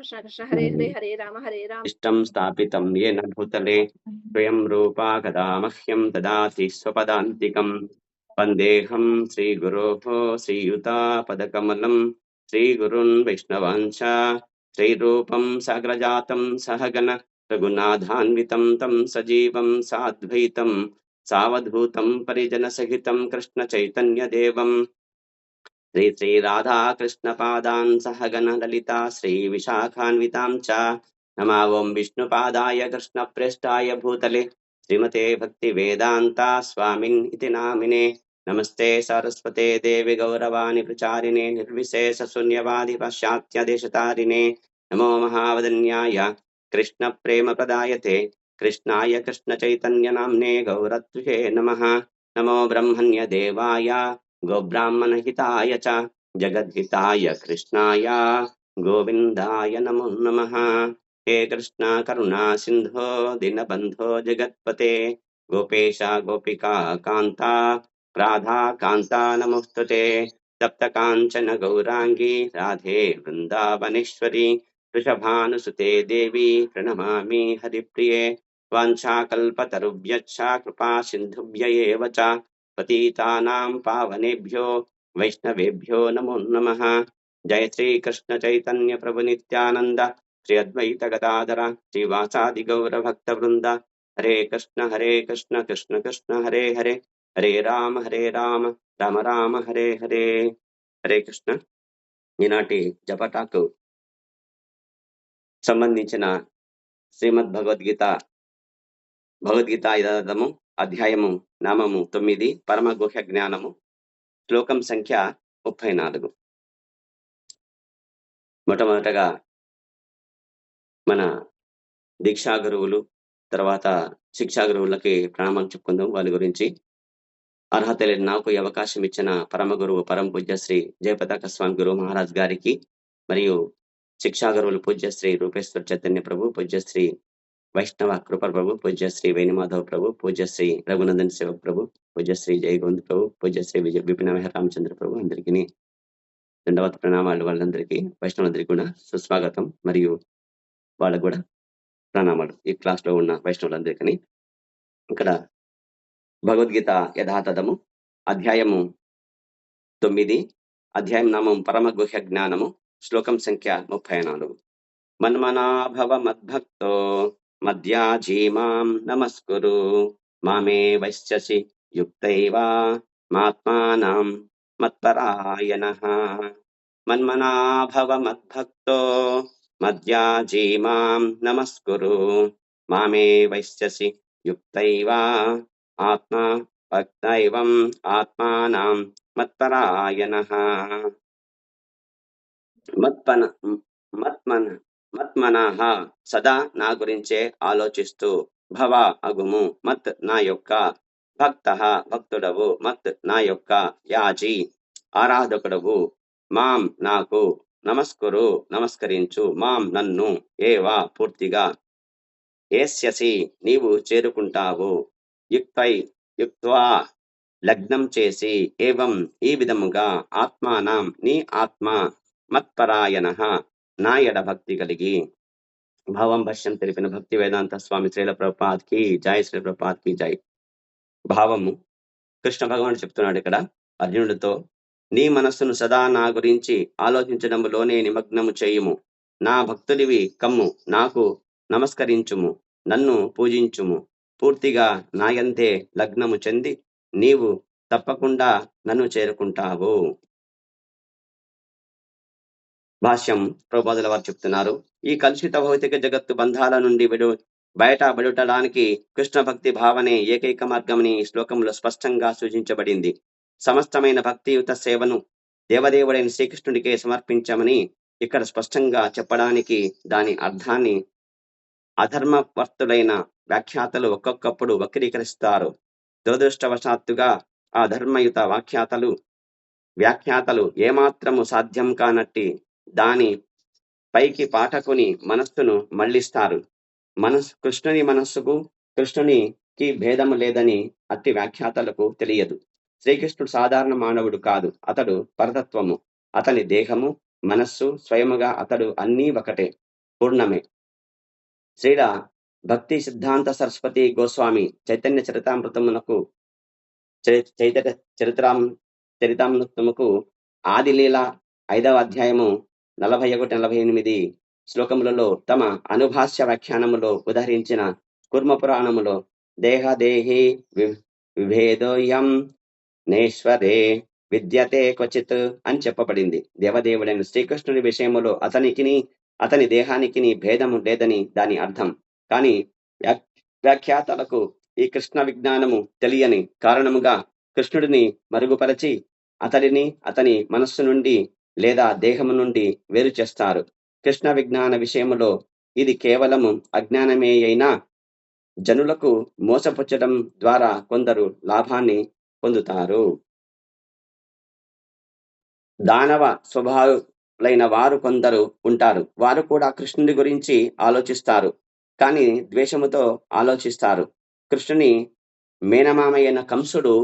कृष्ण कृष्ण हरे हरे हरे राम इष्टं स्थापितं येन भूतले स्वयं रूपा कदा मह्यं ददाति स्वपदान्तिकम् वन्देऽहं श्रीगुरोः श्रीयुतापदकमलं श्रीगुरुन् वैष्णवांश्च श्रीरूपं साग्रजातं सहगण रघुनाथान्वितं तं सजीवं साद्वैतं सावधूतं परिजनसहितं कृष्णचैतन्यदेवं श्री श्री राधा कृष्ण पादान् सहगण ललिता श्री विशाखान्वितां च नमा ओं विष्णुपादाय कृष्ण प्रेष्ठाय भूतले श्रीमते भक्ति वेदांता स्वामिन् इति नामिने नमस्ते सरस्वते देवी गौरवाणी प्रचारिणे निर्विशेष शून्यवादी पाश्चात्य देशतारिणे नमो महावदन्याय कृष्ण प्रेम प्रदायते कृष्णाय कृष्ण चैतन्य नाम्ने गौरत्वे नमः नमो ब्रह्मण्य देवाय गोब्राह्मणहिताय च जगद्हिताय कृष्णाय गोविन्दाय नमो नमः। हे कृष्णा करुणा सिन्धो दीनबन्धो जगत्पते गोपेश गोपिका कान्ता राधा कान्ता नमोस्तुते सप्त काञ्चन गौराङ्गी राधे वृन्दावनेश्वरी वृषभानुसुते देवी प्रणमामि हरिप्रिये वाञ्छाकल्पतरुभ्यश्च कृपा सिन्धुभ्य एव च पतितानां पावनेभ्यो वैष्णवेभ्यो नमो नमः। जय श्री कृष्ण चैतन्य प्रभु नित्यानंद श्री अद्वैत गदाधर श्रीवासादि गौर भक्त वृंद हरे कृष्ण कृष्ण कृष्ण हरे हरे हरे राम राम राम हरे हरे హరే కృష్ణ. ఈనాటి జపటాకు సంబంధించిన శ్రీమద్ భగవద్గీత ఐదవము అధ్యాయము నామము 9 పరమ గుహ్య జ్ఞానము శ్లోకం సంఖ్య 34. మొట్టమొదటగా మన దీక్షా గురువులు తర్వాత శిక్షా గురువులకి ప్రణామాలు చెప్పుకుందాం. వాళ్ళ గురించి అర్హత లేని నాకు ఈ అవకాశం ఇచ్చిన పరమ గురువు పరమ పూజ్య శ్రీ జయపతాక స్వామి గురువు మహారాజ్ గారికి, మరియు శిక్షా గురువులు పూజ్య శ్రీ రూపేశ్వర చైతన్య ప్రభు, పూజ్య శ్రీ వైష్ణవ కృప ప్రభు, పూజ్య శ్రీ వేణుమాధవ్ ప్రభు, పూజ్య శ్రీ రఘునందన్ సేవక్ ప్రభు, పూజ్య శ్రీ జయగోవింద్ ప్రభు, పూజ్య శ్రీ విపిన రామచంద్ర ప్రభు అందరికీ దండవత ప్రణామాలు. వాళ్ళందరికీ వైష్ణవులందరికీ కూడా సుస్వాగతం, మరియు వాళ్ళకు కూడా ప్రణామాలు. ఈ క్లాస్ లో ఉన్న వైష్ణవులందరికీ ఇక్కడ భగవద్గీత యథాతథము అధ్యాయము 9, అధ్యాయం నామం పరమ గుహ్య జ్ఞానము, శ్లోకం సంఖ్య 34. మన్మనాభవ మద్భక్తో మద్యాజీమాం నమస్కురు మామే వైశ్యసి యుక్తైవా మాత్మానం మత్పరాయణః. మన్మనాభవ మద్భక్తో మద్యాజీమాం నమస్కురు మామే వైశ్యసి యుక్తైవా ఆత్మా భక్తైవం ఆత్మానం మత్పరాయణః. మత్పన మత్మన మత్మనః సదా నా గురించే ఆలోచిస్తూ, భవ అగుము, మత్ నా యొక్క, భక్తః భక్తుడవు, మత్ నా యొక్క, యాజీ ఆరాధకుడవు, మాం నాకు, నమస్కురు నమస్కరించు, మాం నన్ను, ఏవా పూర్తిగా, ఏస్యసి నీవు చేరుకుంటావు, యుక్తై యుక్త్వా లగ్నం చేసి, ఏవం ఈ విధముగా, ఆత్మానం నీ ఆత్మ, మత్పరాయణః నా ఎడ భక్తి కలిగి. భావం భాష్యం తెలిపిన భక్తి వేదాంత స్వామి శ్రీల ప్రభుపాద్ కి జై, శ్రీ ప్రభుపాద్ కి జై. భావము, కృష్ణ భగవానుడు చెప్తున్నాడు ఇక్కడ అర్జునుడితో, నీ మనస్సును సదా నా గురించి ఆలోచించడంలోనే నిమగ్నము చేయుము, నా భక్తుడివి కమ్ము, నాకు నమస్కరించుము, నన్ను పూజించుము, పూర్తిగా నాయంతే లగ్నము చెంది నీవు తప్పకుండా నన్ను చేరుకుంటావు. భాష్యం, ప్రభుపాదుల వారు చెప్తున్నారు, ఈ కలుషిత భౌతిక జగత్తు బంధాల నుండి బయటపడటానికి కృష్ణ భక్తి భావనే ఏకైక మార్గమని ఈ శ్లోకంలో స్పష్టంగా సూచించబడింది. సమస్తమైన భక్తియుత సేవను దేవదేవుడైన శ్రీకృష్ణుడికే సమర్పించమని ఇక్కడ స్పష్టంగా చెప్పడానికి దాని అర్థాన్ని అధర్మవర్తులైన వ్యాఖ్యాతలు ఒక్కొక్కప్పుడు వక్రీకరిస్తారు. దురదృష్టవశాత్తుగా ఆ ధర్మయుత వ్యాఖ్యాతలు ఏమాత్రము సాధ్యం కానట్టి దాని పైకి పాఠకుని మనస్సును మళ్లిస్తారు. కృష్ణుని మనస్సుకు కృష్ణునికి భేదము లేదని అట్టి వ్యాఖ్యాతలకు తెలియదు. శ్రీకృష్ణుడు సాధారణ మానవుడు కాదు, అతడు పరతత్వము. అతని దేహము మనస్సు స్వయముగా అతడు అన్నీ ఒకటే. పూర్ణమే. శ్రీల భక్తి సిద్ధాంత సరస్వతి గోస్వామి చైతన్య చరితామృతమునకు చైతన్య చరితామృతముకు ఆది లీల 5వ అధ్యాయము 41, 48 శ్లోకములలో తమ అనుభాష్య వ్యాఖ్యానములో ఉదహరించిన కుర్మ పురాణములో దేహదేహి విభేదోయం నేశ్వరే విద్యతే క్వచిత్ అని చెప్పబడింది. దేవదేవుడైన శ్రీకృష్ణుడి విషయములో అతని దేహానికి భేదము లేదని దాని అర్థం. కానీ వ్యాఖ్యాతలకు ఈ కృష్ణ విజ్ఞానము తెలియని కారణముగా కృష్ణుడిని మరుగుపరచి అతని మనస్సు నుండి లేదా దేహము నుండి వేరు చేస్తారు. కృష్ణ విజ్ఞాన విషయములో ఇది కేవలము అజ్ఞానమే అయినా జనులకు మోసపుచ్చడం ద్వారా కొందరు లాభాన్ని పొందుతారు. దానవ స్వభావులైన వారు కొందరు ఉంటారు. వారు కూడా కృష్ణుడి గురించి ఆలోచిస్తారు, కానీ ద్వేషముతో ఆలోచిస్తారు. కృష్ణుని మేనమామయ్యన కంసుడు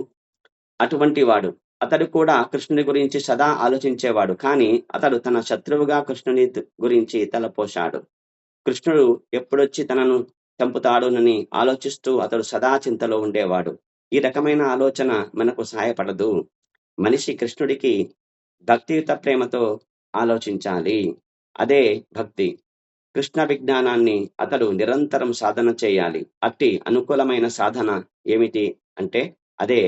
అటువంటి వాడు. అతడు కూడా కృష్ణుని గురించి సదా ఆలోచించేవాడు, కానీ అతడు తన శత్రువుగా కృష్ణుని గురించి తలపోశాడు. కృష్ణుడు ఎప్పుడొచ్చి తనను చంపుతాడునని ఆలోచిస్తూ అతడు సదా చింతలో ఉండేవాడు. ఈ రకమైన ఆలోచన మనకు సహాయపడదు. మనిషి కృష్ణుడికి భక్తియుత ప్రేమతో ఆలోచించాలి. అదే భక్తి. కృష్ణ విజ్ఞానాన్ని అతడు నిరంతరం సాధన చేయాలి. అట్టి అనుకూలమైన సాధన ఏమిటి అంటే అదే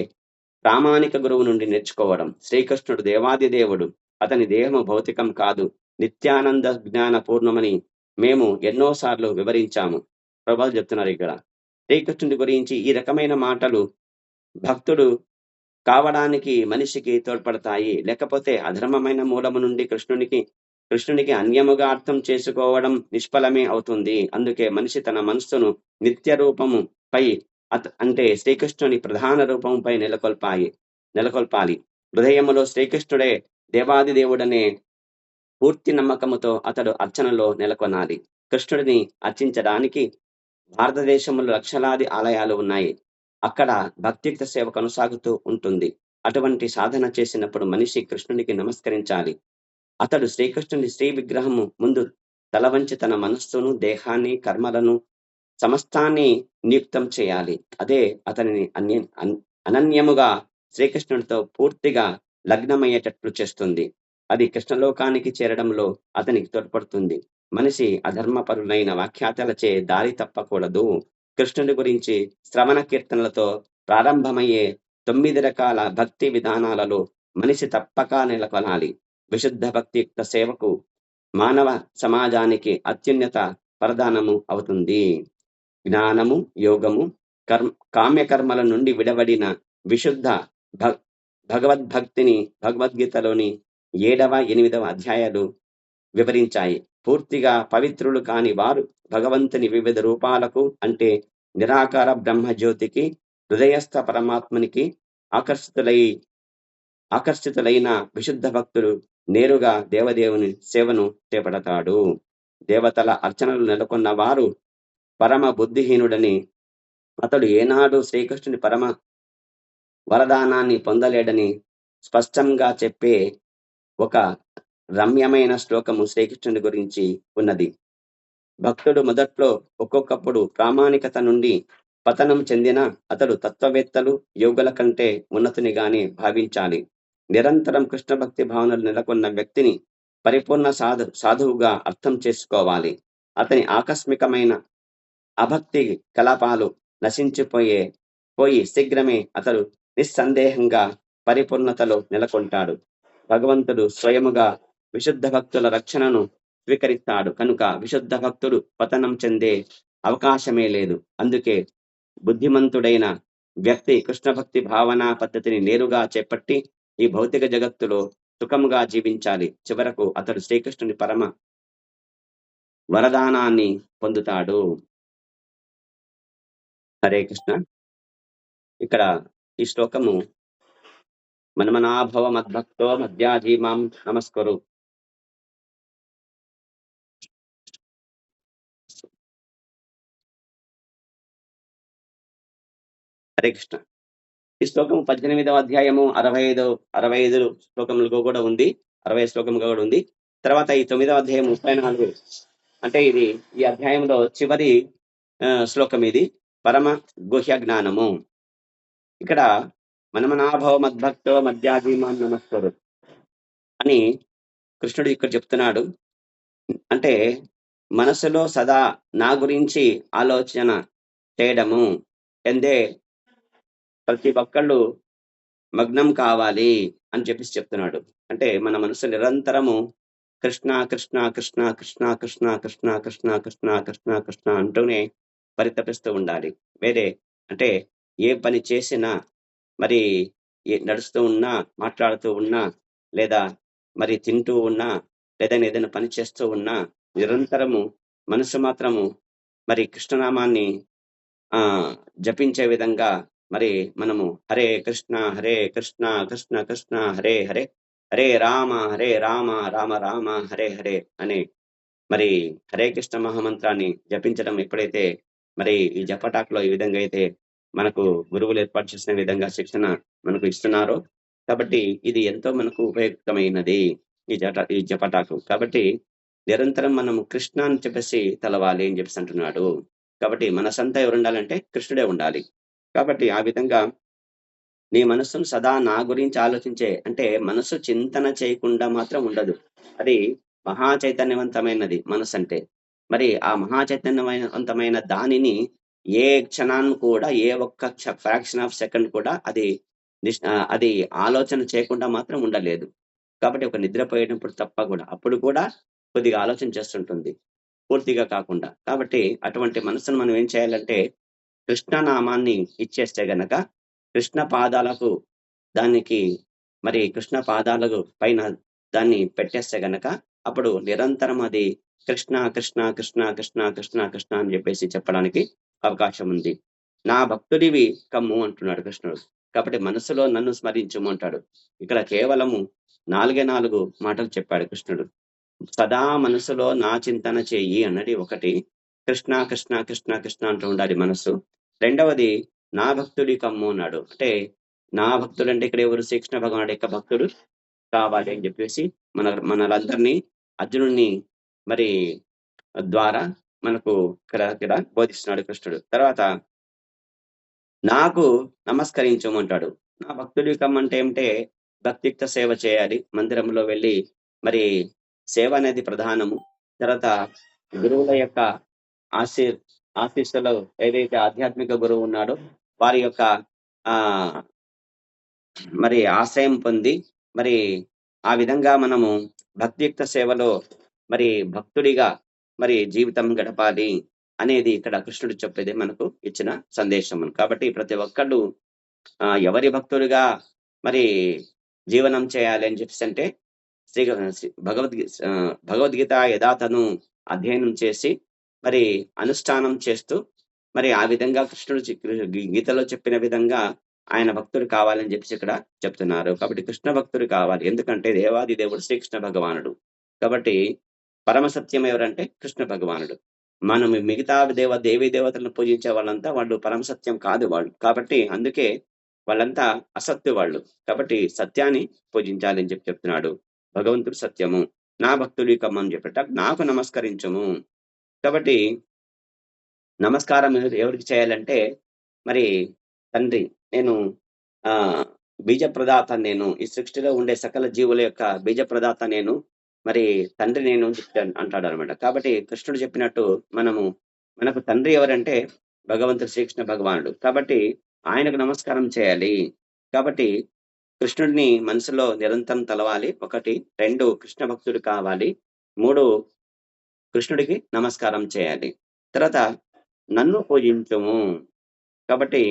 ప్రామాణిక గురువు నుండి నేర్చుకోవడం. శ్రీకృష్ణుడు దేవాది దేవుడు. అతని దేహము భౌతికం కాదు, నిత్యానంద జ్ఞాన పూర్ణమని మేము ఎన్నోసార్లు వివరించాము. ప్రభువు చెప్తున్నారు ఇక్కడ. శ్రీకృష్ణుడి గురించి ఈ రకమైన మాటలు భక్తుడు కావడానికి మనిషికి తోడ్పడతాయి. లేకపోతే అధర్మమైన మూలము నుండి కృష్ణునికి అన్యముగా అర్థం చేసుకోవడం నిష్ఫలమే అవుతుంది. అందుకే మనిషి తన మనస్సును నిత్య రూపము పై అంటే శ్రీకృష్ణుని ప్రధాన రూపంపై నెలకొల్పాలి. హృదయములో శ్రీకృష్ణుడే దేవాది దేవుడనే పూర్తి నమ్మకముతో అతడు అర్చనలో నెలకొనాలి. కృష్ణుడిని అర్చించడానికి భారతదేశంలో లక్షలాది ఆలయాలు ఉన్నాయి. అక్కడ భక్తియుక్త సేవ కొనసాగుతూ ఉంటుంది. అటువంటి సాధన చేసినప్పుడు మనిషి కృష్ణునికి నమస్కరించాలి. అతడు శ్రీకృష్ణుని శ్రీ విగ్రహము ముందు తలవంచి తన మనస్సును, దేహాన్ని, కర్మలను, సమస్తాన్ని నియుక్తం చేయాలి. అదే అతనిని అనన్యముగా శ్రీకృష్ణుడితో పూర్తిగా లగ్నమయ్యేటట్లు చేస్తుంది. అది కృష్ణలోకానికి చేరడంలో అతనికి తోడ్పడుతుంది. మనిషి అధర్మపరులైన వ్యాఖ్యాతలచే దారి తప్పకూడదు. కృష్ణుడి గురించి శ్రవణ కీర్తనలతో ప్రారంభమయ్యే 9 రకాల భక్తి విధానాలలో మనిషి తప్పక నెలకొనాలి. విశుద్ధ భక్తియుక్త సేవకు మానవ సమాజానికి అత్యున్నత వరదానము అవుతుంది. జ్ఞానము, యోగము, కామ్యకర్మల నుండి విడవడిన విశుద్ధ భగవద్భక్తిని భగవద్గీతలోని 7వ, 8వ అధ్యాయాలు వివరించాయి. పూర్తిగా పవిత్రులు కాని వారు భగవంతుని వివిధ రూపాలకు అంటే నిరాకార బ్రహ్మజ్యోతికి, హృదయస్థ పరమాత్మనికి ఆకర్షితులైన విశుద్ధ భక్తులు నేరుగా దేవదేవుని సేవను చేపడతాడు. దేవతల అర్చనలు నెలకొన్న వారు పరమ బుద్ధిహీనుడని, అతడు ఏనాడు శ్రీకృష్ణుని పరమ వరదానాన్ని పొందలేడని స్పష్టంగా చెప్పే ఒక రమ్యమైన శ్లోకము శ్రీకృష్ణుని గురించి ఉన్నది. భక్తుడు మొదట్లో ఒక్కొక్కప్పుడు ప్రామాణికత నుండి పతనం చెందిన అతడు తత్వవేత్తలు, యోగుల కంటే ఉన్నతునిగానే భావించాలి. నిరంతరం కృష్ణ భక్తి భావనలు నెలకొన్న వ్యక్తిని పరిపూర్ణ సాధువుగా అర్థం చేసుకోవాలి. అతని ఆకస్మికమైన అభక్తి కలాపాలు పోయి శీఘ్రమే అతడు నిస్సందేహంగా పరిపూర్ణతలో నెలకొంటాడు. భగవంతుడు స్వయముగా విశుద్ధ భక్తుల రక్షణను స్వీకరిస్తాడు కనుక విశుద్ధ భక్తుడు పతనం చెందే అవకాశమే లేదు. అందుకే బుద్ధిమంతుడైన వ్యక్తి కృష్ణ భక్తి భావనా పద్ధతిని నేరుగా చేపట్టి ఈ భౌతిక జగత్తులో సుఖముగా జీవించాలి. చివరకు అతడు శ్రీకృష్ణుని పరమ వరదానాన్ని పొందుతాడు. హరే కృష్ణ. ఇక్కడ ఈ శ్లోకము మనమనాభవ మద్భక్తో మధ్యాజీ మాం నమస్కరు. హరే కృష్ణ. ఈ శ్లోకము 18వ అధ్యాయము 65 శ్లోకములుగా కూడా ఉంది, 60 శ్లోకముగా కూడా ఉంది. తర్వాత ఈ 9వ అధ్యాయం 34 అంటే ఇది ఈ అధ్యాయంలో చివరి శ్లోకం ఇది. పరమ గుహ్య జ్ఞానము. ఇక్కడ మనమనాభవ మద్భక్తో మధ్యాధీమాన్ నమస్కరు అని కృష్ణుడు ఇక్కడ చెప్తున్నాడు. అంటే మనసులో సదా నా గురించి ఆలోచన చేయడము ఎందే ప్రతి ఒక్కళ్ళు మగ్నం కావాలి అని చెప్పేసి చెప్తున్నాడు. అంటే మన మనసు నిరంతరము కృష్ణ కృష్ణ కృష్ణ కృష్ణ కృష్ణ కృష్ణ కృష్ణ కృష్ణ కృష్ణ కృష్ణ అంటూనే పరితపిస్తూ ఉండాలి. వేరే అంటే ఏ పని చేసినా మరి నడుస్తూ ఉన్నా, మాట్లాడుతూ ఉన్నా, లేదా మరి తింటూ ఉన్నా, లేదా ఏదైనా పని చేస్తూ ఉన్నా నిరంతరము మనసు మాత్రము మరి కృష్ణనామాన్ని జపించే విధంగా మరి మనము హరే కృష్ణ కృష్ణ కృష్ణ హరే హరే హరే రామ రామ రామ హరే హరే అనే మరి హరే కృష్ణ మహామంత్రాన్ని జపించడం ఎప్పుడైతే మరి ఈ జపటాకులో ఈ విధంగా అయితే మనకు గురువులు ఏర్పాటు చేసిన విధంగా శిక్షణ మనకు ఇస్తున్నారో, కాబట్టి ఇది ఎంతో మనకు ఉపయుక్తమైనది ఈ జపటాకు. కాబట్టి నిరంతరం మనము కృష్ణ అని చెప్పేసి తలవాలి అని చెప్పేసి అంటున్నాడు. కాబట్టి మనసంతా ఎవరు ఉండాలంటే కృష్ణుడే ఉండాలి. కాబట్టి ఆ విధంగా నీ మనస్సును సదా నా గురించి ఆలోచించే, అంటే మనసు చింతన చేయకుండా మాత్రం ఉండదు. అది మహా చైతన్యవంతమైనది మనసు అంటే. మరి ఆ మహా చైతన్యవంతమైన దానిని ఏ క్షణాన్ని కూడా, ఏ ఒక్క ఫ్రాక్షన్ ఆఫ్ సెకండ్ కూడా అది ఆలోచన చేయకుండా మాత్రం ఉండలేదు. కాబట్టి ఒక నిద్రపోయేటప్పుడు తప్ప కూడా అప్పుడు కూడా కొద్దిగా ఆలోచన చేస్తుంటుంది, పూర్తిగా కాకుండా. కాబట్టి అటువంటి మనసును మనం ఏం చేయాలంటే కృష్ణనామాన్ని ఇచ్చేస్తే గనక కృష్ణ పాదాలకు దానికి మరి కృష్ణ పాదాలకు పైన దాన్ని పెట్టేస్తే గనక అప్పుడు నిరంతరం అది కృష్ణ కృష్ణ కృష్ణ కృష్ణ కృష్ణ కృష్ణ అని చెప్పేసి చెప్పడానికి అవకాశం ఉంది. నా భక్తుడివి కమ్ము అంటున్నాడు కృష్ణుడు. కాబట్టి మనసులో నన్ను స్మరించుము అంటాడు. ఇక్కడ కేవలము 4 మాటలు చెప్పాడు కృష్ణుడు. సదా మనసులో నా చింతన చెయ్యి అన్నది ఒకటి. కృష్ణ కృష్ణ కృష్ణ కృష్ణ అంటూ ఉండాలి మనసు. రెండవది నా భక్తుడి కమ్ము అన్నాడు. అంటే నా భక్తుడు అంటే ఇక్కడ ఎవరు? శ్రీకృష్ణ భగవానుడి యొక్క భక్తుడు కావాలి అని చెప్పేసి మనలందరినీ అర్జునుడిని మరి ద్వారా మనకు ఇక్కడ బోధిస్తున్నాడు కృష్ణుడు. తర్వాత నాకు నమస్కరించమంటాడు. నా భక్తుడి కమ్మంటే ఏమిటే భక్తియుక్త సేవ చేయాలి. మందిరంలో వెళ్ళి మరి సేవ అనేది ప్రధానము. తర్వాత గురువుల యొక్క ఆశీస్సులు ఏదైతే ఆధ్యాత్మిక గురువు ఉన్నాడో వారి యొక్క మరి ఆశ్రయం పొంది మరి ఆ విధంగా మనము భక్తియుక్త సేవలో మరి భక్తుడిగా మరి జీవితం గడపాలి అనేది ఇక్కడ కృష్ణుడు చెప్పేది మనకు ఇచ్చిన సందేశం. కాబట్టి ప్రతి ఒక్కళ్ళు ఎవరి భక్తుడిగా మరి జీవనం చేయాలి అని చెప్పేసి అంటే భగవద్గీత యథాతను అధ్యయనం చేసి మరి అనుష్ఠానం చేస్తూ మరి ఆ విధంగా కృష్ణుడు గీతలో చెప్పిన విధంగా ఆయన భక్తుడు కావాలని చెప్పేసి ఇక్కడ చెప్తున్నారు. కాబట్టి కృష్ణ భక్తుడు కావాలి. ఎందుకంటే దేవాది దేవుడు శ్రీకృష్ణ భగవానుడు. కాబట్టి పరమ సత్యం ఎవరంటే కృష్ణ భగవానుడు. మనం మిగతా దేవీ దేవతలను పూజించే వాళ్ళంతా వాళ్ళు పరమ సత్యం కాదు వాళ్ళు. కాబట్టి అందుకే వాళ్ళంతా అసత్య వాళ్ళు. కాబట్టి సత్యాన్ని పూజించాలి అని చెప్తున్నాడు. భగవంతుడు సత్యము, నా భక్తుడి కమ్మని చెప్పట నాకు నమస్కరించము. కాబట్టి నమస్కారం ఎవరికి చేయాలంటే మరి తండ్రి, నేను బీజ ప్రదాత, నేను ఈ సృష్టిలో ఉండే సకల జీవుల యొక్క బీజ ప్రదాత నేను, మరి తండ్రి నేను అంటాడు అనమాట. కాబట్టి కృష్ణుడు చెప్పినట్టు మనకు తండ్రి ఎవరంటే భగవంతుడు శ్రీకృష్ణ భగవానుడు. కాబట్టి ఆయనకు నమస్కారం చేయాలి. కాబట్టి కృష్ణుడిని మనసులో నిరంతరం తలవాలి. 1, 2 కృష్ణ భక్తుడు కావాలి. 3 కృష్ణుడికి నమస్కారం చేయాలి. తర్వాత నన్ను పూజించుము. కాబట్టి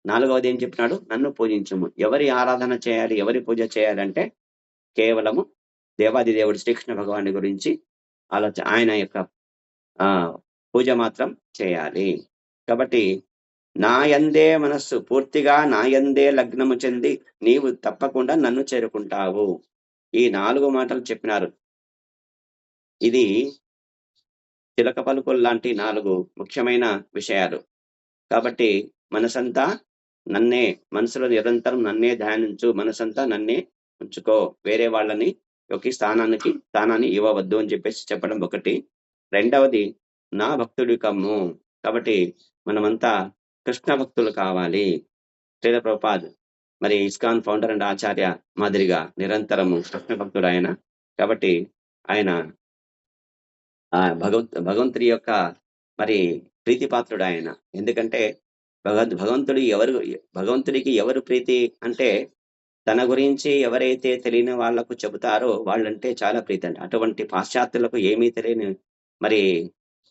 4వది ఏం చెప్పినాడు? నన్ను పూజించుము. ఎవరి ఆరాధన చేయాలి, ఎవరి పూజ చేయాలంటే కేవలము దేవాది దేవుడు శ్రీకృష్ణ భగవాని గురించి ఆయన యొక్క పూజ మాత్రం చేయాలి. కాబట్టి నా యందే మనస్సు పూర్తిగా నా యందే లగ్నము చెంది నీవు తప్పకుండా నన్ను చేరుకుంటావు. ఈ 4 మాటలు చెప్పినారు. ఇది చిలక పలుకులు లాంటి 4 ముఖ్యమైన విషయాలు. కాబట్టి మనసంతా నన్నే, మనసులో నిరంతరం నన్నే ధ్యానించు, మనసంతా నన్నే ఉంచుకో, వేరే వాళ్ళని స్థానాన్ని ఇవ్వవద్దు అని చెప్పేసి చెప్పడం ఒకటి. రెండవది నా భక్తుడి కమ్ము. కాబట్టి మనమంతా కృష్ణ భక్తులు కావాలి. శ్రీల ప్రభుపాద్ మరి ఇస్కాన్ ఫౌండర్ అండ్ ఆచార్య మాదిరిగా నిరంతరము కృష్ణ భక్తుడు ఆయన. కాబట్టి ఆయన భగవంతుడి యొక్క మరి ప్రీతిపాత్రుడు ఆయన. ఎందుకంటే భగవంతుడికి ఎవరు ప్రీతి అంటే తన గురించి ఎవరైతే తెలియని వాళ్లకు చెబుతారో వాళ్ళంటే చాలా ప్రీతి అండి. అటువంటి పాశ్చాత్యులకు ఏమీ తెలియని మరి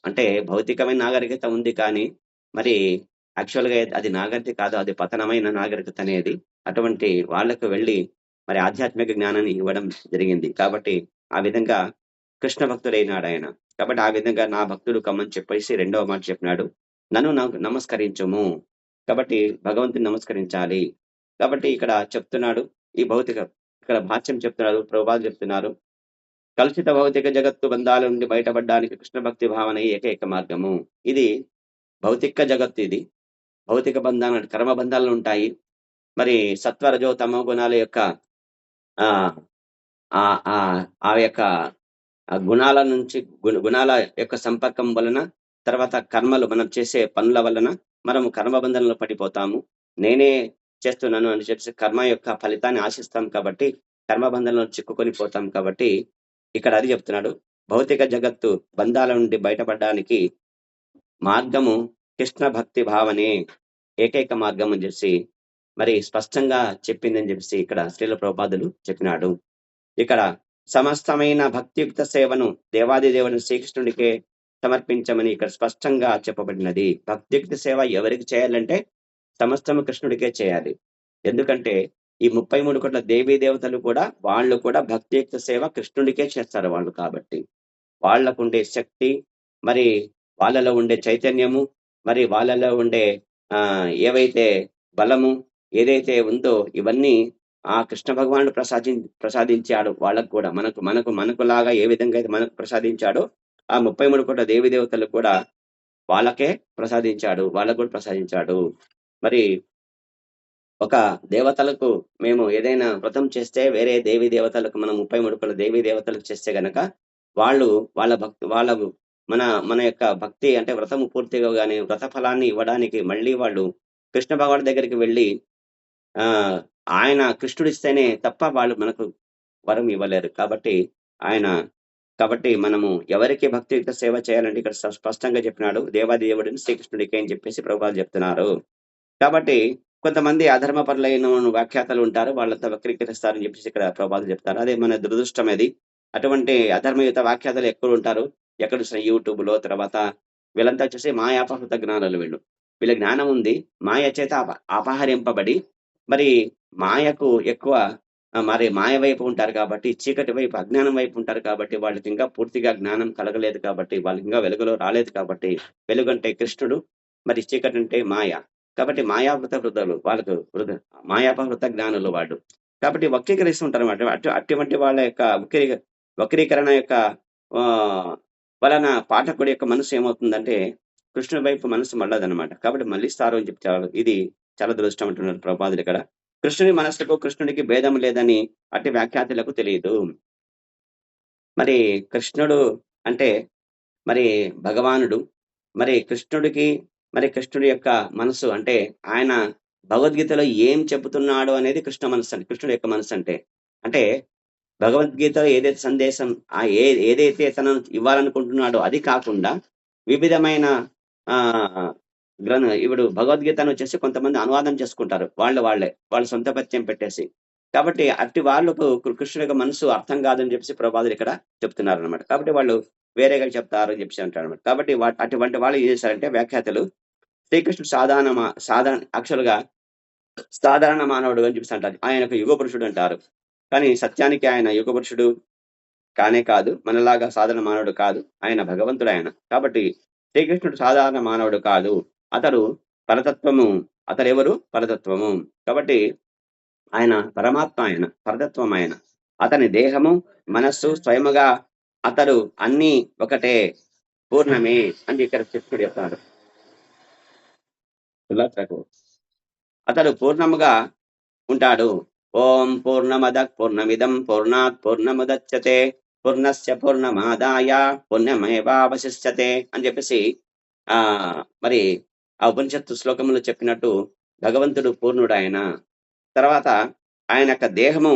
అంటే భౌతికమైన నాగరికత ఉంది కానీ మరి యాక్చువల్‌గా అది నాగరికత కాదు. అది పతనమైన నాగరికత అనేది. అటువంటి వాళ్ళకు వెళ్ళి మరి ఆధ్యాత్మిక జ్ఞానాన్ని ఇవ్వడం జరిగింది. కాబట్టి ఆ విధంగా కృష్ణ భక్తుడైనాడాయన. కాబట్టి ఆ విధంగా నా భక్తుడు కమ్మని చెప్పేసి రెండవ మాట చెప్పినాడు. నన్ను నాకు నమస్కరించుము. కాబట్టి భగవంతుని నమస్కరించాలి. కాబట్టి ఇక్కడ చెప్తున్నాడు ఇక్కడ భాష్యం చెప్తున్నారు, ప్రభుపాదులు చెప్తున్నారు. కలుషిత భౌతిక జగత్తు బంధాల నుండి బయటపడడానికి కృష్ణ భక్తి భావన ఏకైక మార్గము. ఇది భౌతిక జగత్తు ఇది. భౌతిక బంధాలు కర్మ బంధాలు ఉంటాయి. మరి సత్వరజో తమో గుణాల యొక్క ఆ యొక్క గుణాల నుంచి గుణాల యొక్క సంపర్కం వలన తర్వాత కర్మలు మనం చేసే పనుల వలన మనము కర్మబంధంలో పడిపోతాము. నేనే చేస్తున్నాను అని చెప్పి కర్మ యొక్క ఫలితాన్ని ఆశిస్తాం కాబట్టి కర్మబంధంలో చిక్కుకొని పోతాం. కాబట్టి ఇక్కడ అది చెప్తున్నాడు. భౌతిక జగత్తు బంధాల నుండి బయటపడడానికి మార్గము కృష్ణ భక్తి భావనే ఏకైక మార్గం అని చెప్పి మరి స్పష్టంగా చెప్పిందని చెప్పేసి ఇక్కడ శ్రీల ప్రభుపాదులు చెప్పినాడు. ఇక్కడ సమస్తమైన భక్తియుక్త సేవను దేవాది దేవుని శ్రీకృష్ణుడికే సమర్పించమని ఇక్కడ స్పష్టంగా చెప్పబడినది. భక్తియుక్త సేవ ఎవరికి చేయాలంటే సమస్తము కృష్ణుడికే చేయాలి. ఎందుకంటే ఈ 33 కోట్ల దేవీ దేవతలు కూడా వాళ్ళు కూడా భక్తియుక్త సేవ కృష్ణుడికే చేస్తారు వాళ్ళు. కాబట్టి వాళ్లకు ఉండే శక్తి మరి వాళ్ళలో ఉండే చైతన్యము మరి వాళ్ళలో ఉండే ఏవైతే బలము ఏదైతే ఉందో ఇవన్నీ ఆ కృష్ణ భగవానుడు ప్రసాదించాడు వాళ్ళకు కూడా. మనకు లాగా ఏ విధంగా అయితే మనకు ప్రసాదించాడో ఆ 33 కోట్ల దేవీ దేవతలు కూడా వాళ్ళకే ప్రసాదించాడు, వాళ్ళకు కూడా ప్రసాదించాడు. మరి ఒక దేవతలకు మేము ఏదైనా వ్రతం చేస్తే వేరే దేవీ దేవతలకు మనం 33 కోట్ల దేవీ దేవతలకు చేస్తే గనక వాళ్ళు వాళ్ళ మన యొక్క భక్తి అంటే వ్రతము పూర్తిగా గానీ వ్రత ఫలాన్ని ఇవ్వడానికి మళ్ళీ వాళ్ళు కృష్ణ భగవానుడి దగ్గరికి వెళ్ళి ఆయన కృష్ణుడు ఇస్తేనే తప్ప వాళ్ళు మనకు వరం ఇవ్వలేరు. కాబట్టి మనము ఎవరికి భక్తియుక్త సేవ చేయాలంటే ఇక్కడ స్పష్టంగా చెప్పినాడు. దేవాదేవుడిని శ్రీకృష్ణుడికి అని చెప్పేసి ప్రభుపాదులు చెప్తున్నారు. కాబట్టి కొంతమంది అధర్మపరులైన వ్యాఖ్యాతలు ఉంటారు, వాళ్ళంతా వక్రీకరిస్తారని చెప్పేసి ఇక్కడ ప్రభుపాదులు చెప్తారు. అదే మన దురదృష్టం. అది అటువంటి అధర్మయుత వ్యాఖ్యాతలు ఎక్కడ ఉంటారు, ఎక్కడ యూట్యూబ్ లో తర్వాత వీళ్ళంతా వచ్చేసి మాయాపహృత జ్ఞానాలు. వీళ్ళ జ్ఞానం ఉంది, మాయ చేత అపహరింపబడి మరి మాయకు ఎక్కువ మరి మాయ వైపు ఉంటారు కాబట్టి, చీకటి వైపు అజ్ఞానం వైపు ఉంటారు కాబట్టి వాళ్ళకి ఇంకా పూర్తిగా జ్ఞానం కలగలేదు కాబట్టి, వాళ్ళకి ఇంకా వెలుగులో రాలేదు కాబట్టి, వెలుగంటే కృష్ణుడు మరి చీకటి అంటే మాయ. కాబట్టి మాయావృత వృద్ధులు వాళ్ళకు మాయాపహృత జ్ఞానులు వాళ్ళు. కాబట్టి వక్రీకరిస్తుంటారు అన్నమాట. అటువంటి వాళ్ళ యొక్క వక్రీకరణ యొక్క వలన పాఠకుడి యొక్క మనసు ఏమవుతుందంటే కృష్ణుడి వైపు మనసు మళ్ళదనమాట. కాబట్టి మళ్ళిస్తారు అని చెప్తారు. ఇది చాలా దురదృష్టం అంటున్నారు ప్రభుపాదులు ఇక్కడ. కృష్ణుని మనస్సుకు కృష్ణుడికి భేదం లేదని అట్టి వ్యాఖ్యాతులకు తెలియదు. మరి కృష్ణుడు అంటే మరి భగవానుడు, మరి కృష్ణుడి యొక్క మనసు అంటే ఆయన భగవద్గీతలో ఏం చెబుతున్నాడు అనేది కృష్ణ మనస్సు అంటే కృష్ణుడి యొక్క మనసు అంటే భగవద్గీతలో ఏదైతే సందేశం ఏదైతే తనను ఇవ్వాలనుకుంటున్నాడో అది కాకుండా వివిధమైన ఇప్పుడు భగవద్గీతను వచ్చేసి కొంతమంది అనువాదం చేసుకుంటారు వాళ్ళ సొంత పరిచయం పెట్టేసి. కాబట్టి అట్టి వాళ్ళకు కృష్ణుడి యొక్క మనసు అర్థం కాదని చెప్పేసి ప్రభుపాదులు ఇక్కడ చెప్తున్నారు అనమాట. కాబట్టి వాళ్ళు వేరేగా చెప్తారు అని చెప్పేసి అంటారు అనమాట. కాబట్టి అటువంటి వాళ్ళు ఏం చేశారంటే వ్యాఖ్యాతలు శ్రీకృష్ణుడు యాక్చువల్గా సాధారణ మానవుడు అని చెప్పేసి అంటారు. ఆయన ఒక యుగ పురుషుడు అంటారు. కానీ సత్యానికి ఆయన యుగ పురుషుడు కానే కాదు, మనలాగా సాధారణ మానవుడు కాదు, ఆయన భగవంతుడు ఆయన. కాబట్టి శ్రీకృష్ణుడు సాధారణ మానవుడు కాదు, అతడు పరతత్వము. అతడెవరు? పరతత్వము. కాబట్టి ఆయన పరమాత్మ, ఆయన పరతత్వం. ఆయన అతని దేహము మనస్సు స్వయముగా అతడు అన్ని ఒకటే పూర్ణమే అని ఇక్కడ కృష్ణుడు చెప్తాడు. అతడు పూర్ణముగా ఉంటాడు. ఓం పూర్ణమద పూర్ణమిదం పూర్ణాత్ పూర్ణముదచ్యతే పూర్ణస్య పూర్ణమాదాయ పుణ్యమేవావశిష్యతే అని చెప్పేసి మరి ఆ ఉపనిషత్తు శ్లోకములు చెప్పినట్టు భగవంతుడు పూర్ణుడు ఆయన. తర్వాత ఆయన యొక్క దేహము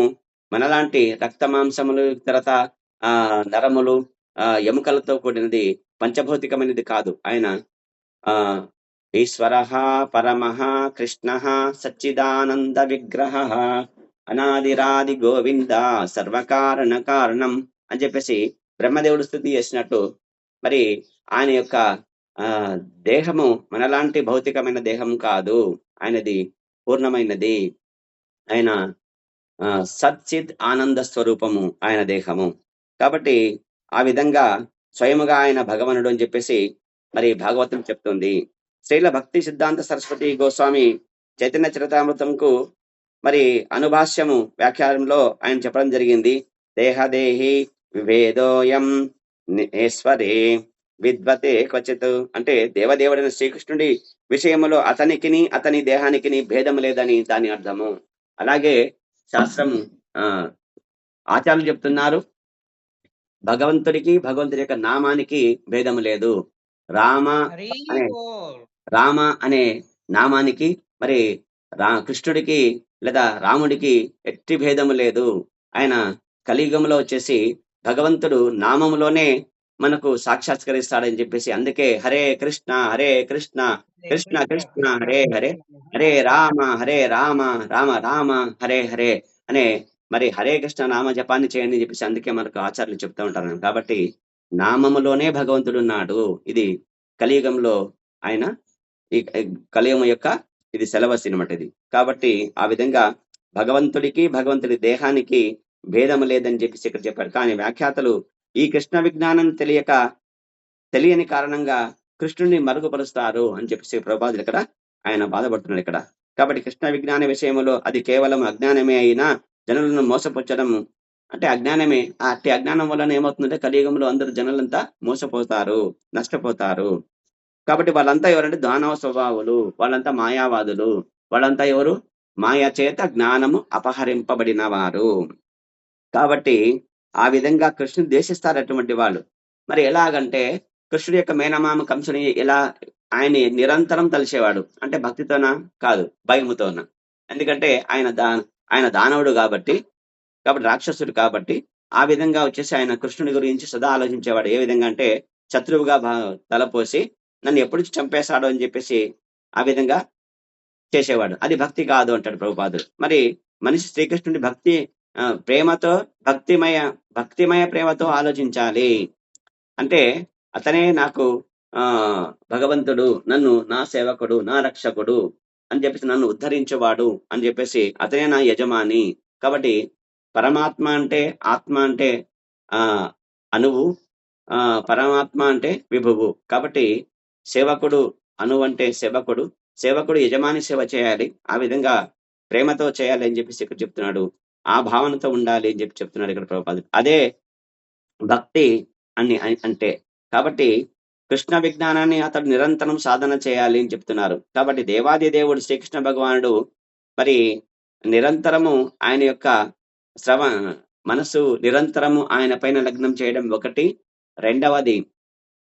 మనలాంటి రక్త మాంసములు, తర్వాత నరములు, ఎముకలతో కూడినది, పంచభౌతికమైనది కాదు. ఆయన ఈశ్వర పరమ కృష్ణ సచ్చిదానంద విగ్రహ అనాదిరాది గోవింద సర్వకారణ కారణం అని చెప్పేసి బ్రహ్మదేవుడు స్థుతి చేసినట్టు మరి ఆయన యొక్క దేహము మనలాంటి భౌతికమైన దేహం కాదు, ఆయనది పూర్ణమైనది. ఆయన సచ్చిత్ ఆనంద స్వరూపము ఆయన దేహము. కాబట్టి ఆ విధంగా స్వయముగా ఆయన భగవానుడు అని చెప్పేసి మరి భాగవతం చెప్తుంది. శ్రీల భక్తి సిద్ధాంత సరస్వతి గోస్వామి చైతన్య చరితామృతంకు మరి అనుభాష్యము వ్యాఖ్యానంలో ఆయన చెప్పడం జరిగింది. దేహదేహి విభేదోయం ఈశ్వరే విద్వతే క్వచిత్ అంటే దేవదేవుడైన శ్రీకృష్ణుడి విషయములో అతనికిని అతని దేహానికి భేదం లేదని దాని అర్థము. అలాగే శాస్త్రము ఆచార్యులు చెప్తున్నారు, భగవంతుడికి భగవంతుడి యొక్క నామానికి భేదము లేదు. రామ అనే నామానికి మరి కృష్ణుడికి లేదా రాముడికి ఎట్టి భేదము లేదు. ఆయన కలియుగంలో వచ్చేసి భగవంతుడు నామములోనే మనకు సాక్షాత్కరిస్తాడని చెప్పేసి అందుకే హరే కృష్ణ కృష్ణ కృష్ణ హరే హరే, హరే రామ రామ రామ హరే హరే అనే మరి హరే కృష్ణ నామ జపాన్ని చేయండి అని చెప్పేసి అందుకే మనకు ఆచార్యులు చెప్తూ ఉంటారు. కాబట్టి నామములోనే భగవంతుడు ఉన్నాడు. ఇది కలియుగంలో ఆయన ఈ కలియుగం యొక్క ఇది సిలబస్ అనమాట ఇది. కాబట్టి ఆ విధంగా భగవంతుడికి భగవంతుడి దేహానికి భేదము లేదని చెప్పేసి ఇక్కడ చెప్పారు. కానీ వ్యాఖ్యాతలు ఈ కృష్ణ విజ్ఞానం తెలియని కారణంగా కృష్ణుడిని మరుగుపరుస్తారు అని చెప్పేసి ప్రభుపాదులు ఇక్కడ ఆయన బాధపడుతున్నాడు ఇక్కడ. కాబట్టి కృష్ణ విజ్ఞాన విషయంలో అది కేవలం అజ్ఞానమే అయినా జనులను మోసపుచ్చడం అంటే అజ్ఞానమే. అట్టి అజ్ఞానం వలన ఏమవుతుందంటే కలియుగంలో అందరు జనులంతా మోసపోతారు, నష్టపోతారు. కాబట్టి వాళ్ళంతా ఎవరంటే దానవ స్వభావులు, వాళ్ళంతా మాయావాదులు, వాళ్ళంతా ఎవరు మాయా చేత జ్ఞానము అపహరింపబడిన వారు. కాబట్టి ఆ విధంగా కృష్ణుని ద్వేషిస్తారు అటువంటి వాళ్ళు. మరి ఎలాగంటే కృష్ణుడి యొక్క మేనమామ కంసుని ఎలా ఆయన నిరంతరం తలిచేవాడు అంటే భక్తితోనా కాదు, భయముతోనా. ఎందుకంటే ఆయన దానవుడు కాబట్టి రాక్షసుడు కాబట్టి ఆ విధంగా వచ్చేసి ఆయన కృష్ణుడి గురించి సదా ఆలోచించేవాడు. ఏ విధంగా అంటే శత్రువుగా తలపోసి నన్ను ఎప్పుడు చంపేశాడు అని చెప్పేసి ఆ విధంగా చేసేవాడు. అది భక్తి కాదు అంటాడు ప్రభుపాదుడు. మరి మనిషి శ్రీకృష్ణుడి భక్తి ప్రేమతో భక్తిమయ ప్రేమతో ఆలోచించాలి. అంటే అతనే నాకు భగవంతుడు, నన్ను నా సేవకుడు, నా రక్షకుడు అని చెప్పేసి నన్ను ఉద్ధరించేవాడు అని చెప్పేసి అతనే నా యజమాని. కాబట్టి పరమాత్మ అంటే ఆత్మ అంటే అణువు, పరమాత్మ అంటే విభువు. కాబట్టి సేవకుడు అణువు అంటే సేవకుడు యజమాని సేవ చేయాలి. ఆ విధంగా ప్రేమతో చేయాలి అని చెప్పేసి ఇక్కడ చెప్తున్నాడు. ఆ భావనతో ఉండాలి అని చెప్పి చెప్తున్నాడు ఇక్కడ ప్రభుపాదుడు. అదే భక్తి అని అంటే. కాబట్టి కృష్ణ విజ్ఞానాన్ని అతడు నిరంతరం సాధన చేయాలి అని చెప్తున్నారు. కాబట్టి దేవాది దేవుడు శ్రీకృష్ణ భగవానుడు మరి నిరంతరము ఆయన యొక్క మనసు నిరంతరము ఆయన పైన లగ్నం చేయడం ఒకటి. రెండవది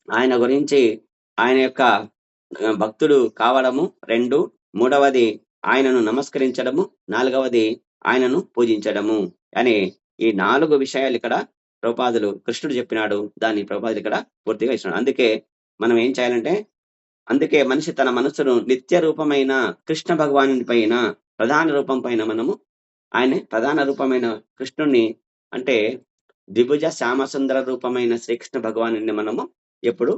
ఆయన గురించి ఆయన యొక్క భక్తుడు కావడము 2. మూడవది ఆయనను నమస్కరించడము. 4వది ఆయనను పూజించడము అని ఈ 4 విషయాలు ఇక్కడ ప్రభుపాదులు కృష్ణుడు చెప్పినాడు. దాన్ని ప్రభుపాదులు ఇక్కడ పూర్తిగా ఇస్తున్నాడు. అందుకే మనం ఏం చేయాలంటే అందుకే మనిషి తన మనస్సును నిత్య రూపమైన కృష్ణ భగవాను పైన ప్రధాన రూపం పైన మనము ఆయన ప్రధాన రూపమైన కృష్ణుణ్ణి అంటే ద్విభుజ శ్యామసుందర రూపమైన శ్రీకృష్ణ భగవాను మనము ఎప్పుడు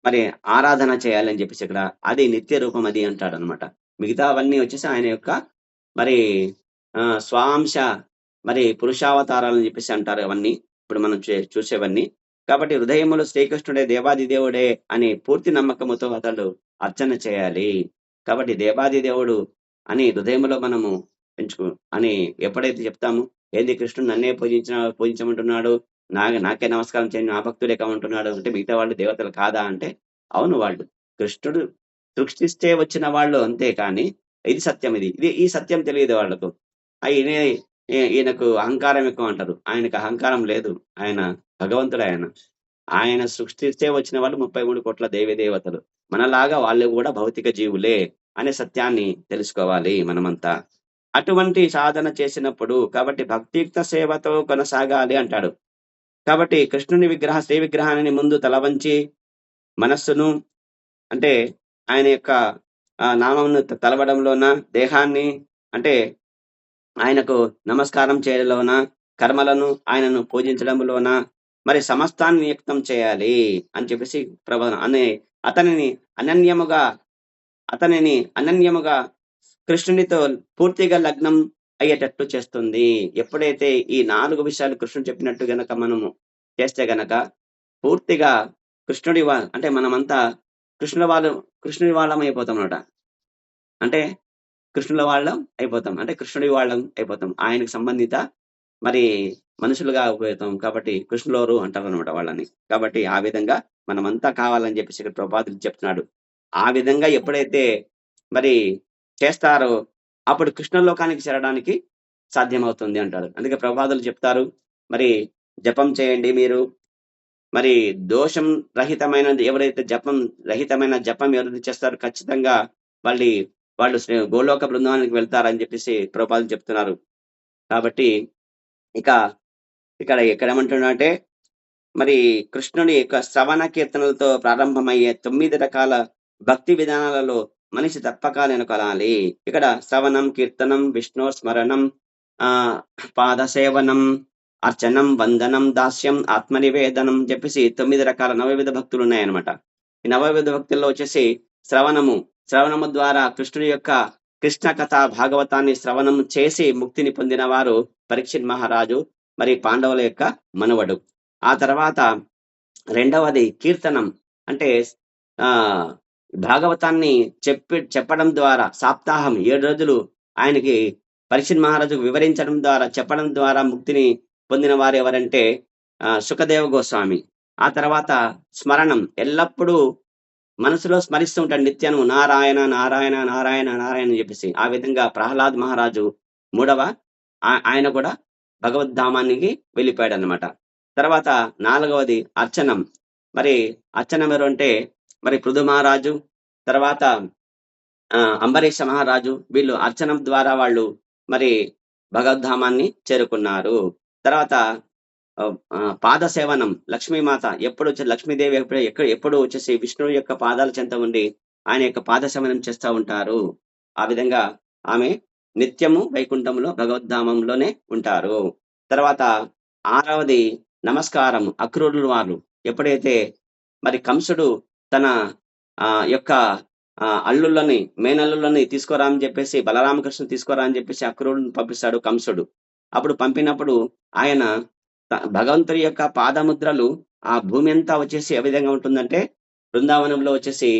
మరి ఆరాధన చేయాలని చెప్పేసి ఇక్కడ అది నిత్య రూపం అది అంటాడు అనమాట. మిగతావన్నీ వచ్చేసి ఆయన యొక్క మరి స్వాంశ మరి పురుషావతారాలని చెప్పేసి అంటారు. అవన్నీ ఇప్పుడు మనం చూసేవన్నీ. కాబట్టి హృదయములో శ్రీకృష్ణుడే దేవాది దేవుడే అనే పూర్తి నమ్మకముతో అతడు అర్చన చేయాలి. కాబట్టి దేవాది దేవుడు అని హృదయంలో మనము అని ఎప్పుడైతే చెప్తాము, ఏంది కృష్ణుడు నన్నే పూజించమంటున్నాడు, నాకే నమస్కారం చేయండి, నా భక్తులే కామంటున్నాడు అంటే మిగతా వాళ్ళు దేవతలు కాదా అంటే అవును, వాళ్ళు కృష్ణుడు సృష్టిస్తే వచ్చిన వాళ్ళు అంతే. కానీ ఇది సత్యం, ఈ సత్యం తెలియదు వాళ్ళకు. ఈయనకు అహంకారం ఎక్కువ అంటారు. ఆయనకు అహంకారం లేదు. ఆయన భగవంతుడు ఆయన. ఆయన సృష్టిస్తే వచ్చిన వాళ్ళు 33,00,00,000 దేవీ దేవతలు. మనలాగా వాళ్ళు గూడా భౌతిక జీవులే అనే సత్యాన్ని తెలుసుకోవాలి మనమంతా. అటువంటి సాధన చేసినప్పుడు కాబట్టి భక్తియుక్త సేవతో కొనసాగాలి అంటాడు. కాబట్టి కృష్ణుని శ్రీ విగ్రహాన్ని ముందు తల వంచి మనస్సును అంటే ఆయన యొక్క నామమును తలవడంలోన దేహాన్ని అంటే ఆయనకు నమస్కారం చేయడంలోన కర్మలను ఆయనను పూజించడంలోన మరి సమస్తాన్ని నియుక్తం చేయాలి అని చెప్పేసి అనే అతనిని అనన్యముగా కృష్ణునితో పూర్తిగా లగ్నం అయ్యేటట్టు చేస్తుంది. ఎప్పుడైతే ఈ 4 విషయాలు కృష్ణుడు చెప్పినట్టు గనక మనము చేస్తే గనక పూర్తిగా కృష్ణుడి అంటే మనమంతా కృష్ణుడి వాళ్ళం అయిపోతాం అన్నమాట. అంటే కృష్ణుల వాళ్ళం అయిపోతాం. అంటే కృష్ణుడి వాళ్ళం అయిపోతాం. ఆయనకు సంబంధిత మరి మనుషులుగా అయిపోతాం. కాబట్టి కృష్ణులోరు అంటారనమాట వాళ్ళని. కాబట్టి ఆ విధంగా మనమంతా కావాలని చెప్పేసి ఇక్కడ ప్రభుపాదులు చెప్తున్నాడు. ఆ విధంగా ఎప్పుడైతే మరి చేస్తారో అప్పుడు కృష్ణలోకానికి చేరడానికి సాధ్యమవుతుంది అంటారు. అందుకే ప్రభుపాదులు చెప్తారు, మరి జపం చేయండి మీరు. మరి దోషం రహితమైనది ఎవరైతే రహితమైన జపం ఎవరైతే చేస్తారో ఖచ్చితంగా వాళ్ళు గోలోక బృందానికి వెళ్తారని చెప్పేసి ప్రభుపాదులు చెప్తున్నారు. కాబట్టి ఇక్కడ ఏమంటున్నాడంటే మరి కృష్ణుడి యొక్క శ్రవణ కీర్తనలతో ప్రారంభమయ్యే 9 రకాల భక్తి విధానాలలో మనిషి తప్పక నెనకొనాలి. ఇక్కడ శ్రవణం, కీర్తనం, విష్ణు స్మరణం, పాద సేవనం, అర్చనం, వందనం, దాస్యం, ఆత్మనివేదనం చెప్పేసి 9 రకాల నవవిధ భక్తులు ఉన్నాయన్నమాట. ఈ నవవిధ భక్తుల్లో వచ్చేసి శ్రవణము ద్వారా కృష్ణుడి యొక్క కృష్ణ కథ భాగవతాన్ని శ్రవణం చేసి ముక్తిని పొందిన వారు పరీక్షిత్ మహారాజు మరి పాండవుల యొక్క మనవడు. ఆ తర్వాత రెండవది కీర్తనం, అంటే భాగవతాన్ని చెప్పడం ద్వారా సప్తాహం 7 రోజులు ఆయనకి పరీక్షిత్ మహారాజుకు వివరించడం ద్వారా చెప్పడం ద్వారా ముక్తిని పొందిన వారు ఎవరంటే సుఖదేవ గోస్వామి. ఆ తర్వాత స్మరణం, ఎల్లప్పుడూ మనసులో స్మరిస్తూ ఉంటాడు నిత్యము నారాయణ నారాయణ నారాయణ నారాయణ అని చెప్పేసి. ఆ విధంగా ప్రహ్లాద్ మహారాజు ఆయన కూడా భగవద్ధామానికి వెళ్ళిపోయాడు అనమాట. తర్వాత 4వది అర్చనం. మరి అర్చనం ఎవరు అంటే మరి పృథు మహారాజు, తర్వాత అంబరీష మహారాజు, వీళ్ళు అర్చనం ద్వారా వాళ్ళు మరి భగవద్ధామాన్ని చేరుకున్నారు. తర్వాత పాద సేవనం, లక్ష్మీమాత లక్ష్మీదేవి ఎప్పుడు వచ్చేసి విష్ణువు యొక్క పాదాల చెంత ఉండి ఆయన యొక్క పాద సేవనం చేస్తూ ఉంటారు. ఆ విధంగా ఆమె నిత్యము వైకుంఠంలో భగవద్ధామంలోనే ఉంటారు. తర్వాత 6వది నమస్కారం, అక్రూరులు వారు. ఎప్పుడైతే మరి కంసుడు తన యొక్క అల్లుళ్ళని మేనల్లుళ్ళని తీసుకురా అని చెప్పేసి బలరామకృష్ణ తీసుకురా అని చెప్పేసి అక్రూరుని పంపిస్తాడు కంసుడు. అప్పుడు పంపినప్పుడు ఆయన భగవంతుడి యొక్క పాదముద్రలు ఆ భూమి అంతా వచ్చేసి ఏ విధంగా ఉంటుందంటే బృందావనంలో వచ్చేసి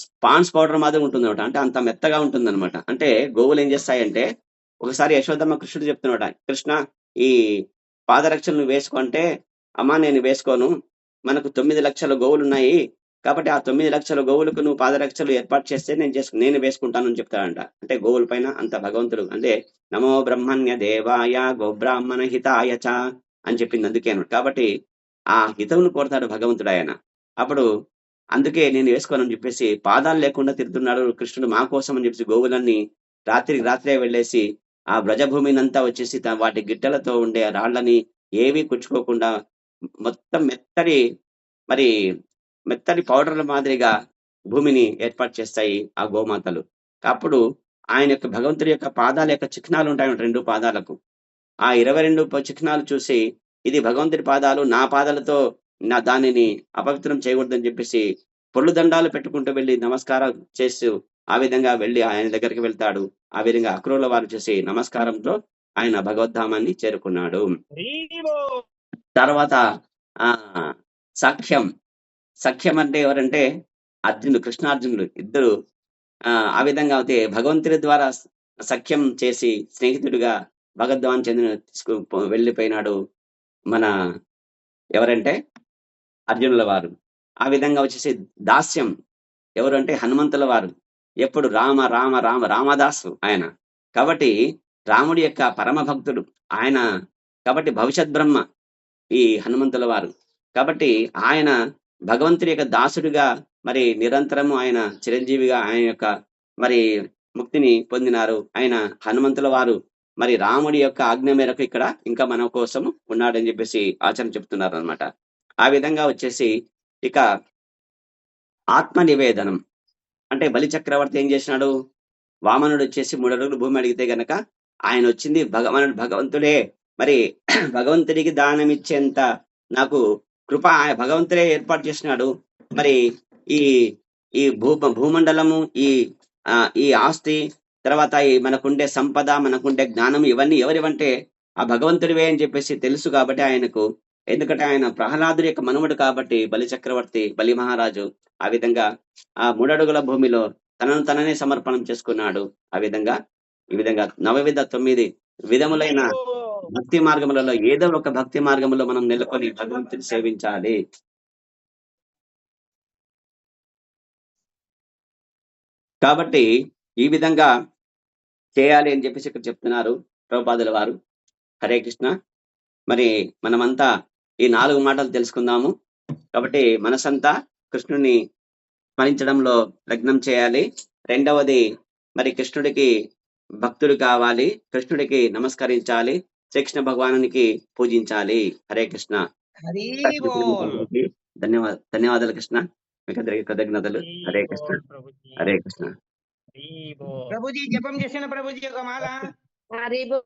స్పాన్స్ పౌడర్ మాదిరి ఉంటుంది అనమాట. అంటే అంత మెత్తగా ఉంటుంది అనమాట. అంటే గోవులు ఏం చేస్తాయంటే ఒకసారి యశోదమ్మ కృష్ణుడు చెప్తున్నాడు, కృష్ణ ఈ పాదరక్షలు నువ్వు వేసుకుంటే, అమ్మా నేను వేసుకోను, మనకు 9 లక్షల గోవులు ఉన్నాయి కాబట్టి ఆ 9 లక్షల గోవులకు నువ్వు పాదరక్షలు ఏర్పాటు చేస్తే నేను వేసుకుంటాను అని చెప్తాడంట. అంటే గోవుల పైన అంత భగవంతుడు అంటే నమో బ్రహ్మణ్య దేవాయ గోబ్రాహ్మణ హితాయ చ అని చెప్పింది అందుకే. కాబట్టి ఆ హితవును కోరుతాడు భగవంతుడు ఆయన. అప్పుడు అందుకే నేను వేసుకోనని చెప్పేసి పాదాలు లేకుండా తిరుగుతున్నాడు కృష్ణుడు మా కోసం అని చెప్పేసి గోవులన్నీ రాత్రే వెళ్ళేసి ఆ బ్రజభూమిని అంతా వచ్చేసి వాటి గిట్టలతో ఉండే రాళ్ళని ఏవి కుచ్చుకోకుండా మొత్తం మెత్తటి పౌడర్ల మాదిరిగా భూమిని ఏర్పాటు చేస్తాయి ఆ గోమాతలు. అప్పుడు ఆయన యొక్క భగవంతుడి యొక్క పాదాల యొక్క చిహ్నాలు ఉంటాయి 2 పాదాలకు. ఆ 22 చిహ్నాలు చూసి ఇది భగవంతుడి పాదాలు, నా పాదాలతో దానిని అపవిత్రం చేయకూడదని చెప్పేసి పొళ్ళు దండాలు పెట్టుకుంటూ వెళ్ళి నమస్కారం చేస్తూ ఆ విధంగా వెళ్ళి ఆయన దగ్గరికి వెళ్తాడు. ఆ విధంగా అక్రూరుల వారు చేసి నమస్కారంతో ఆయన భగవద్ధామాన్ని చేరుకున్నాడు. తర్వాత సఖ్యం అంటే ఎవరంటే కృష్ణార్జునులు ఇద్దరు ఆ విధంగా అయితే భగవంతుడి ద్వారా సఖ్యం చేసి స్నేహితుడిగా భగవద్ధామాన్ని వెళ్ళిపోయినాడు మన ఎవరంటే అర్జునుల వారు. ఆ విధంగా వచ్చేసి దాస్యం ఎవరు అంటే హనుమంతుల వారు. ఎప్పుడు రామ రామ రామ రామదాసు ఆయన. కాబట్టి రాముడి యొక్క పరమ భక్తుడు ఆయన. కాబట్టి భవిష్యత్ బ్రహ్మ ఈ హనుమంతుల వారు. కాబట్టి ఆయన భగవంతుడి యొక్క దాసుడిగా మరి నిరంతరము ఆయన చిరంజీవిగా ఆయన యొక్క మరి ముక్తిని పొందినారు. ఆయన హనుమంతుల వారు మరి రాముడి యొక్క ఆజ్ఞ మేరకు ఇక్కడ ఇంకా మన కోసం ఉన్నాడని చెప్పేసి ఆచార్య చెప్తున్నారు అన్నమాట. ఆ విధంగా వచ్చేసి ఇక ఆత్మ నివేదనం అంటే బలి చక్రవర్తి ఏం చేసినాడు? వామనుడు వచ్చేసి 3 అడుగులు భూమి అడిగితే గనక ఆయన వచ్చింది భగవంతుడే మరి భగవంతుడికి దానం ఇచ్చేంత నాకు కృప భగవంతుడే ఏర్పాటు చేసినాడు. మరి ఈ ఈ భూమండలము ఈ ఆస్తి తర్వాత ఈ మనకుండే సంపద మనకుండే జ్ఞానం ఇవన్నీ ఎవరివంటే ఆ భగవంతుడివే అని చెప్పేసి తెలుసు. కాబట్టి ఆయనకు, ఎందుకంటే ఆయన ప్రహ్లాదుడి యొక్క మనుమడు కాబట్టి బలి చక్రవర్తి బలి మహారాజు ఆ విధంగా ఆ 3 అడుగుల భూమిలో తనను తననే సమర్పణం చేసుకున్నాడు. ఆ విధంగా ఈ విధంగా 9 విధములైన భక్తి మార్గములలో ఏదో ఒక భక్తి మార్గంలో మనం నెలకొని భగవంతుని సేవించాలి. కాబట్టి ఈ విధంగా చేయాలి అని చెప్పేసి ఇక్కడ చెప్తున్నారు ప్రభుపాదుల వారు. హరే కృష్ణ. మరి మనమంతా ఈ 4 మాటలు తెలుసుకుందాము. కాబట్టి మనసంతా కృష్ణుని స్మరించడంలో లగ్నం చేయాలి. రెండవది మరి కృష్ణుడికి భక్తుడు కావాలి, కృష్ణుడికి నమస్కరించాలి, శ్రీకృష్ణ భగవానునికి పూజించాలి. హరే కృష్ణ. ధన్యవాదాలు కృష్ణ, మీకు అందరికీ కృతజ్ఞతలు. హరే కృష్ణ. హరే కృష్ణ. ప్రభుజీ జపం చేసిన ప్రభుజీ ఒక మాల. హరి బోల్.